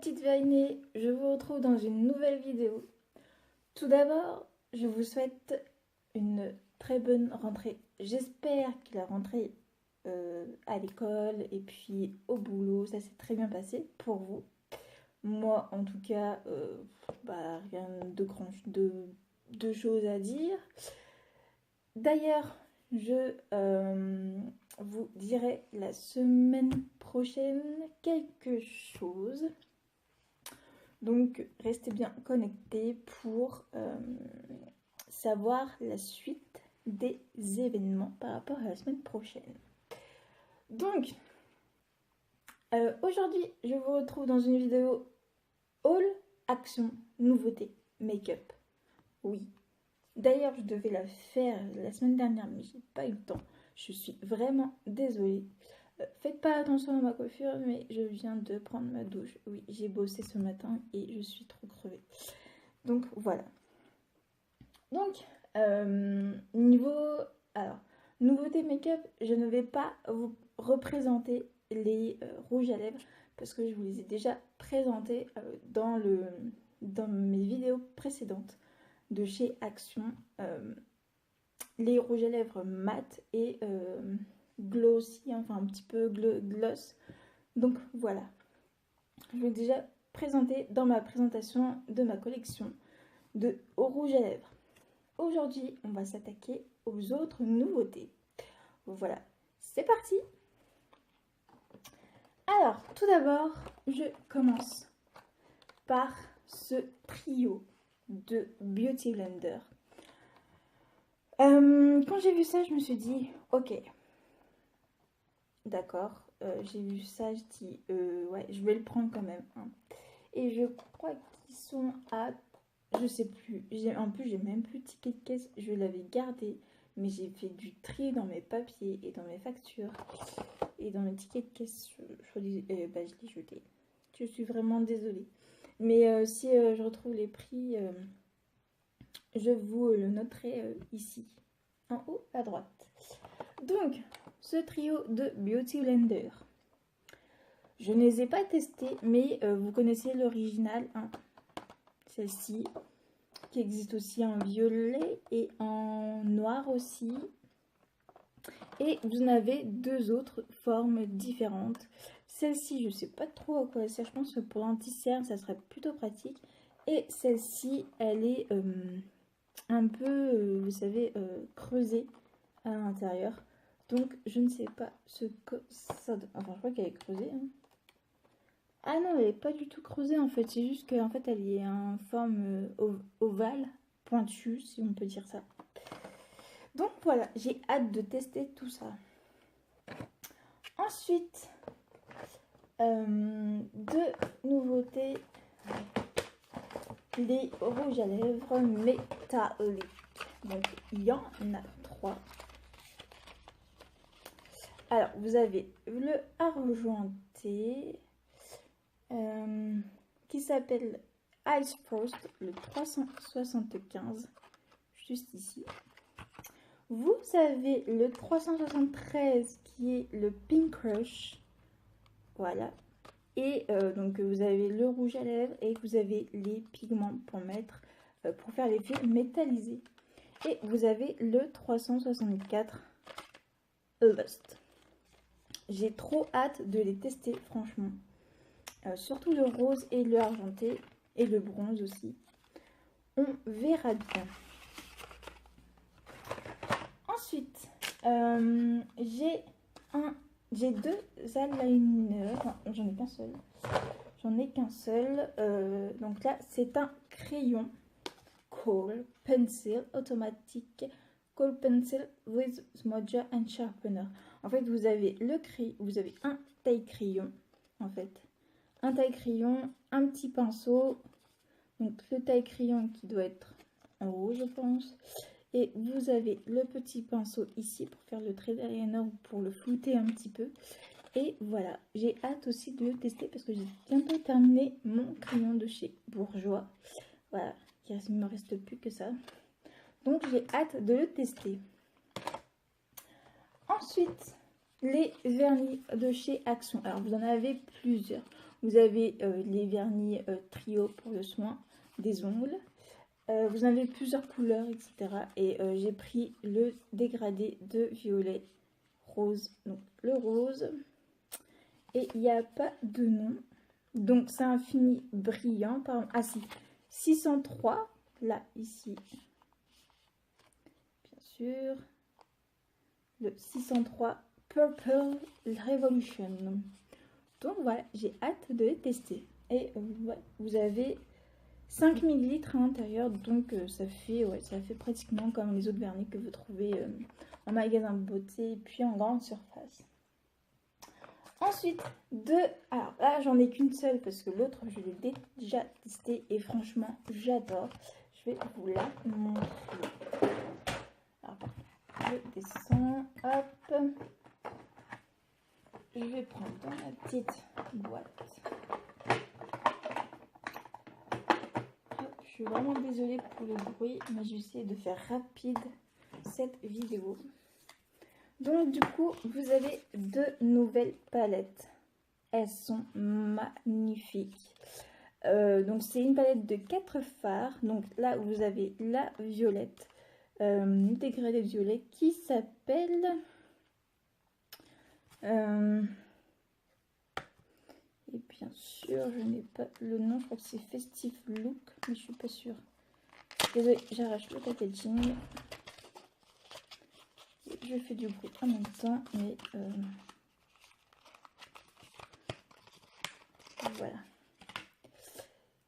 petites vérinées, je vous retrouve dans une nouvelle vidéo. Tout d'abord, je vous souhaite une très bonne rentrée. J'espère que la rentrée à l'école et puis au boulot, ça s'est très bien passé pour vous. Moi, en tout cas, rien de choses à dire. D'ailleurs, je vous dirai la semaine prochaine quelque chose. Donc, restez bien connectés pour savoir la suite des événements par rapport à la semaine prochaine. Donc, aujourd'hui, je vous retrouve dans une vidéo All Action Nouveauté Make-up. Oui. D'ailleurs, je devais la faire la semaine dernière, mais j'ai pas eu le temps. Je suis vraiment désolée. Faites pas attention à ma coiffure, mais je viens de prendre ma douche. Oui, j'ai bossé ce matin et je suis trop crevée. Donc voilà. Donc, nouveauté make-up, je ne vais pas vous représenter les rouges à lèvres parce que je vous les ai déjà présentés dans mes vidéos précédentes de chez Action. Les rouges à lèvres mat et glossy, enfin un petit peu gloss. Donc voilà, je l'ai déjà présenté dans ma présentation de ma collection de rouges à lèvres. Aujourd'hui, on va s'attaquer aux autres nouveautés. Voilà, c'est parti. Alors, tout d'abord, je commence par ce trio de Beauty Blender. Quand j'ai vu ça, je me suis dit, ok, d'accord, j'ai vu ça, je dis, ouais, je vais le prendre quand même. Hein. Et je crois qu'ils sont à, je sais plus, en plus j'ai même plus de ticket de caisse, je l'avais gardé, mais j'ai fait du tri dans mes papiers et dans mes factures. Et dans mes tickets de caisse, je l'ai jeté. Je suis vraiment désolée. Mais si je retrouve les prix, je vous le noterai ici, en haut à droite. Donc, ce trio de Beauty Blender. Je ne les ai pas testés, mais vous connaissez l'original, hein, celle-ci, qui existe aussi en violet et en noir aussi. Et vous en avez deux autres formes différentes. Celle-ci, je ne sais pas trop à quoi elle sert. Je pense que pour l'anti-cerne, ça serait plutôt pratique. Et celle-ci, elle est un peu, vous savez, creusée à l'intérieur. Donc, je ne sais pas ce que ça donne. Enfin, je crois qu'elle est creusée. Hein. Ah non, elle n'est pas du tout creusée en fait. C'est juste qu'en fait, elle est en forme ovale, pointue, si on peut dire ça. Donc voilà, j'ai hâte de tester tout ça. Ensuite, deux nouveautés, les rouges à lèvres métalliques. Donc il y en a trois. Alors vous avez le argenté qui s'appelle Ice Frost, le 375, juste ici. Vous avez le 373 qui est le Pink Crush. Voilà. Et donc vous avez le rouge à lèvres et vous avez les pigments pour mettre, pour faire l'effet métallisé. Et vous avez le 364 Lust. J'ai trop hâte de les tester franchement. Surtout le rose et le argenté et le bronze aussi. On verra bien. Ensuite, j'ai deux eyeliners. J'en ai qu'un seul. Donc là, c'est un crayon Kohl Pencil automatique. Kohl Pencil with smudger and sharpener. En fait, vous avez un taille crayon. En fait, un taille crayon, un petit pinceau. Donc le taille crayon qui doit être en haut, je pense. Et vous avez le petit pinceau ici pour faire le trait d'eyeliner ou pour le flouter un petit peu. Et voilà, j'ai hâte aussi de le tester parce que j'ai bientôt terminé mon crayon de chez Bourjois. Voilà, il ne me reste plus que ça. Donc j'ai hâte de le tester. Ensuite, les vernis de chez Action. Alors vous en avez plusieurs. Vous avez les vernis trio pour le soin des ongles. Vous avez plusieurs couleurs, etc. Et j'ai pris le dégradé de violet rose. Donc le rose. Et il n'y a pas de nom. Donc c'est un fini brillant. Par... Ah si, 603. Là, ici. Bien sûr. Le 603 Purple Revolution. Donc voilà, j'ai hâte de les tester. Et ouais, vous avez 5 ml à l'intérieur, donc ça fait pratiquement comme les autres vernis que vous trouvez en magasin de beauté, puis en grande surface. Ensuite, alors là j'en ai qu'une seule parce que l'autre je l'ai déjà testé et franchement j'adore. Je vais vous la montrer. Alors, je descends, hop. Je vais prendre dans ma petite boîte. Je suis vraiment désolée pour le bruit, mais j'essaie de faire rapide cette vidéo. Donc du coup, vous avez 2 nouvelles palettes. Elles sont magnifiques. Donc c'est une palette de 4 fards. Donc là, vous avez la violette, dégradé violet qui s'appelle... et bien sûr, je n'ai pas le nom, je crois que c'est Festive Look, mais je suis pas sûre. Désolée, j'arrache le packaging. Je fais du bruit en même temps, mais voilà.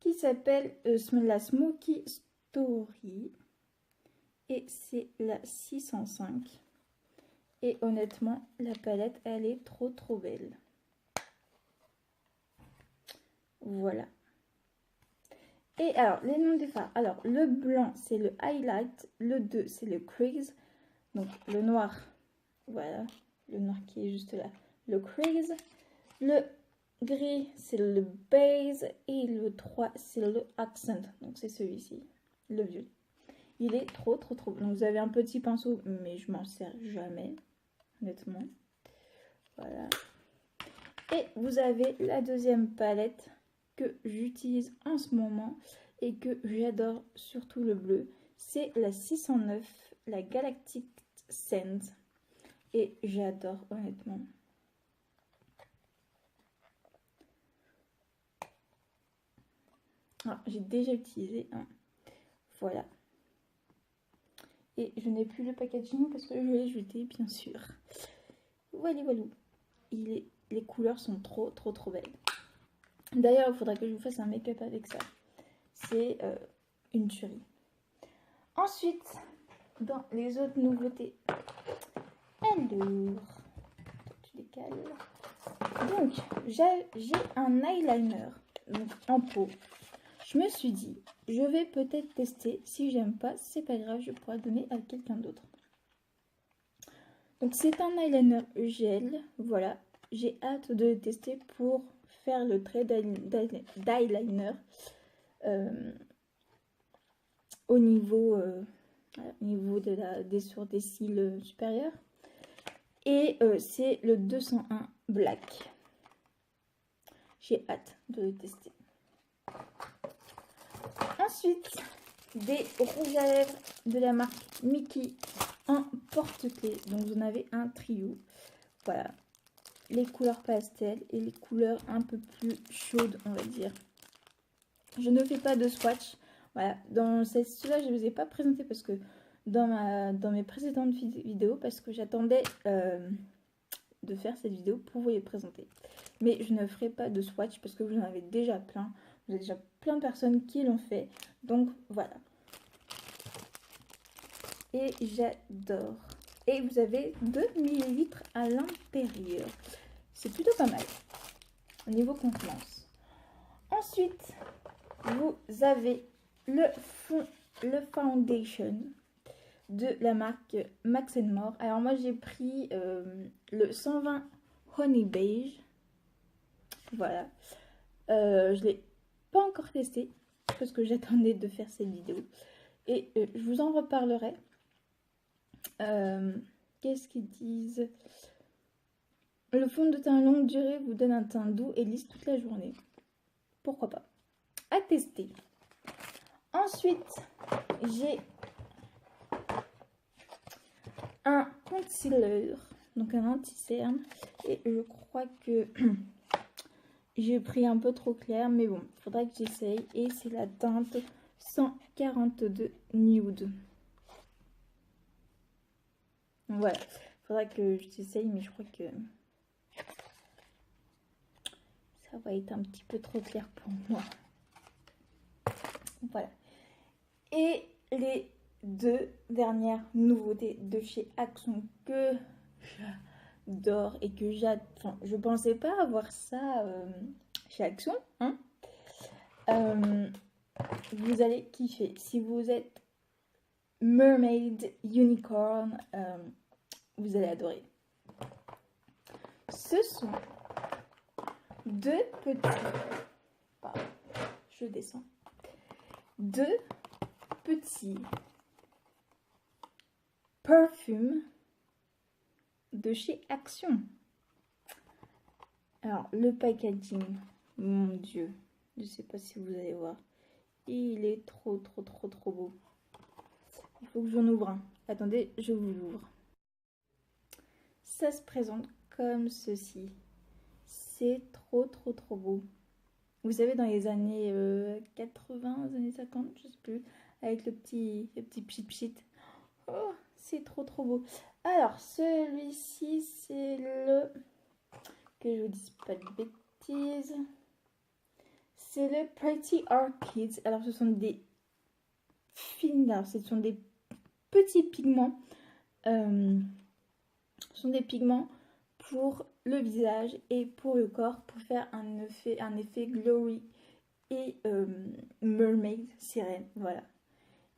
Qui s'appelle la Smoky Story. Et c'est la 605. Et honnêtement, la palette, elle est trop belle. Voilà. Et alors, les noms des fards. Alors, le blanc, c'est le Highlight. Le 2, c'est le Crease. Donc, le noir, voilà. Le noir qui est juste là. Le Crease. Le gris, c'est le Base. Et le 3, c'est le Accent. Donc, c'est celui-ci. Le violet. Il est trop beau. Donc, vous avez un petit pinceau, mais je m'en sers jamais. Honnêtement. Voilà. Et vous avez la deuxième palette que j'utilise en ce moment et que j'adore, surtout le bleu. C'est la 609, la Galactic Sand. Et j'adore, honnêtement. Ah, j'ai déjà utilisé un. Voilà. Et je n'ai plus le packaging parce que je l'ai jeté, bien sûr. Voilà. Les couleurs sont trop belles. D'ailleurs, il faudrait que je vous fasse un make-up avec ça. C'est une tuerie. Ensuite, dans les autres nouveautés. Alors, tu décales. Donc, j'ai un eyeliner donc, en peau. Je me suis dit, je vais peut-être tester. Si j'aime pas, c'est pas grave, je pourrais le donner à quelqu'un d'autre. Donc, c'est un eyeliner gel. Voilà, j'ai hâte de le tester pour faire le trait d'eyeliner au niveau des sourcils supérieurs. Et c'est le 201 Black. J'ai hâte de le tester. Ensuite, des rouges à lèvres de la marque Mickey en porte-clés. Donc vous en avez un trio. Voilà. Les couleurs pastel et les couleurs un peu plus chaudes, on va dire. Je ne fais pas de swatch. Voilà. Dans celle-là, je ne vous ai pas présenté parce que dans mes précédentes vidéos, parce que j'attendais de faire cette vidéo pour vous les présenter. Mais je ne ferai pas de swatch parce que vous en avez déjà plein. Vous avez déjà plein de personnes qui l'ont fait. Donc voilà. Et j'adore. Et vous avez 2 ml à l'intérieur. C'est plutôt pas mal au niveau contenance. Ensuite, vous avez le foundation de la marque Max More. Alors moi j'ai pris le 120 Honey Beige. Voilà. Je l'ai pas encore testé parce que j'attendais de faire cette vidéo. Et je vous en reparlerai. Qu'est-ce qu'ils disent? Le fond de teint longue durée vous donne un teint doux et lisse toute la journée. Pourquoi pas? À tester. Ensuite, j'ai un concealer, donc un anti-cerne. Et je crois que j'ai pris un peu trop clair, mais bon, il faudra que j'essaye. Et c'est la teinte 142 Nude. Voilà, il faudra que j'essaye, mais je crois que ça va être un petit peu trop clair pour moi. Voilà. Et les deux dernières nouveautés de chez Action que j'adore et que j'adore. Enfin, je pensais pas avoir ça chez Action. Hein. Vous allez kiffer. Si vous êtes Mermaid Unicorn, vous allez adorer. Ce sont deux petits... Pardon, je descends. Deux petits parfums de chez Action. Alors, le packaging, mon Dieu, je sais pas si vous allez voir. Il est trop beau. Il faut que j'en ouvre un. Attendez, je vous l'ouvre. Ça se présente comme ceci. C'est trop beau. Vous savez, dans les années 80, les années 50, je sais plus, avec le petit pchit. Oh, c'est trop beau. Alors, celui-ci, c'est le... Que je vous dise pas de bêtises. C'est le Pretty Orchids. Alors, ce sont des fines... Alors, ce sont des petits pigments. Ce sont des pigments pour le visage et pour le corps, pour faire un effet glowy et mermaid, sirène, voilà.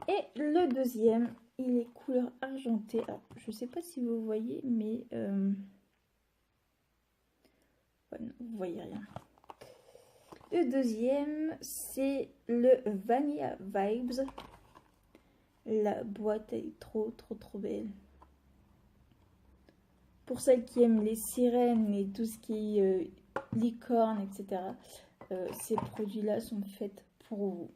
Et le deuxième, il est couleur argentée. Alors, je sais pas si vous voyez, mais ouais, non, vous voyez rien. Le deuxième, c'est le Vanilla Vibes. La boîte est trop belle. Pour celles qui aiment les sirènes et tout ce qui est licorne, etc., ces produits-là sont faits pour vous.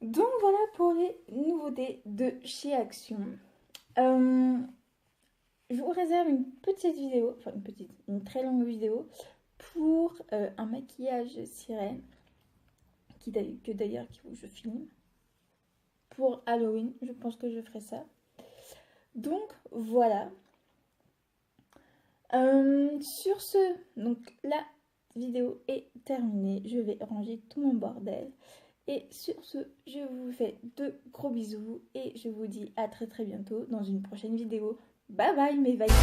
Donc voilà pour les nouveautés de chez Action. Je vous réserve une petite vidéo, enfin une très longue vidéo pour un maquillage sirène que d'ailleurs je filme pour Halloween. Je pense que je ferai ça. Donc voilà. Sur ce, donc la vidéo est terminée. Je vais ranger tout mon bordel. Et sur ce, je vous fais de gros bisous et je vous dis à très bientôt dans une prochaine vidéo. Bye bye mes vaillants.